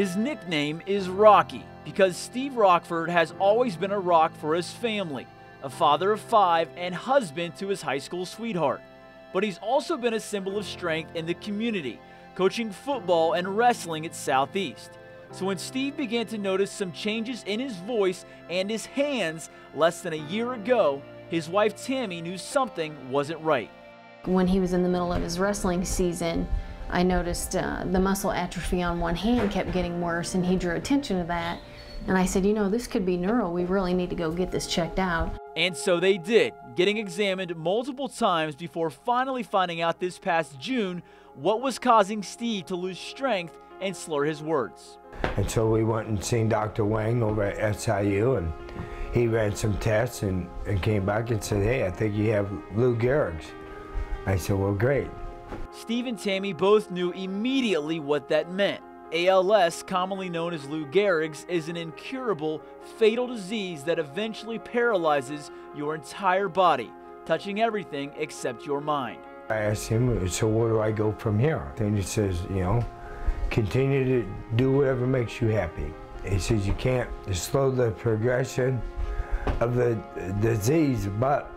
His nickname is Rocky because Steve Rockford has always been a rock for his family, a father of 5 and husband to his high school sweetheart. But he's also been a symbol of strength in the community, coaching football and wrestling at Southeast. So when Steve began to notice some changes in his voice and his hands less than a year ago, his wife Tammy knew something wasn't right. When he was in the middle of his wrestling season, I noticed the muscle atrophy on one hand kept getting worse, and he drew attention to that. And I said, you know, this could be neuro. We really need to go get this checked out. And so they did, getting examined multiple times before finally finding out this past June what was causing Steve to lose strength and slur his words. And so we went and seen Dr. Wang over at SIU, and he ran some tests and came back and said, hey, I think you have Lou Gehrig's. I said, well, great. Steve and Tammy both knew immediately what that meant. ALS, commonly known as Lou Gehrig's, is an incurable, fatal disease that eventually paralyzes your entire body, touching everything except your mind. I asked him, so where do I go from here? And he says, you know, continue to do whatever makes you happy. He says you can't slow the progression of the disease, but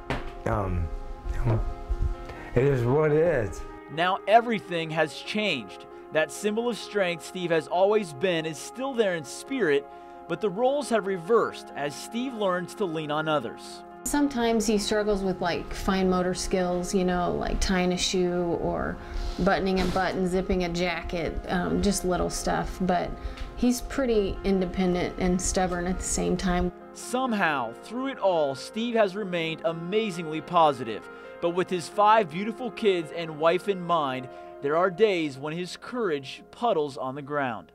it is what it is. Now everything has changed. That symbol of strength Steve has always been is still there in spirit, but the roles have reversed as Steve learns to lean on others. Sometimes he struggles with like fine motor skills, you know, like tying a shoe or buttoning a button, zipping a jacket, just little stuff. But he's pretty independent and stubborn at the same time. Somehow, through it all, Steve has remained amazingly positive. But with his 5 beautiful kids and wife in mind, there are days when his courage puddles on the ground.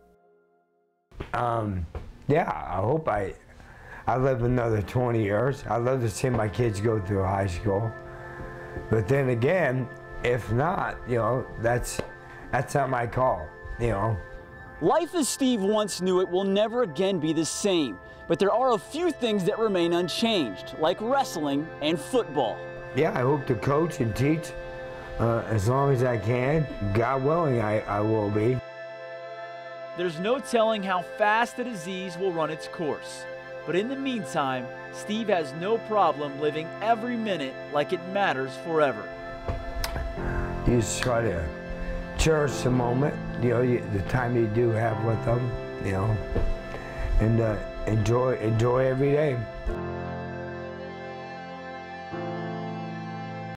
Yeah, I hope I live another 20 years. I'd love to see my kids go through high school. But then again, if not, you know, that's not my call, you know. Life as Steve once knew it will never again be the same. But there are a few things that remain unchanged, like wrestling and football. Yeah, I hope to coach and teach as long as I can. God willing, I will be. There's no telling how fast the disease will run its course. But in the meantime, Steve has no problem living every minute like it matters forever. You just try to cherish the moment, you know, the time you do have with them, you know, and enjoy every day.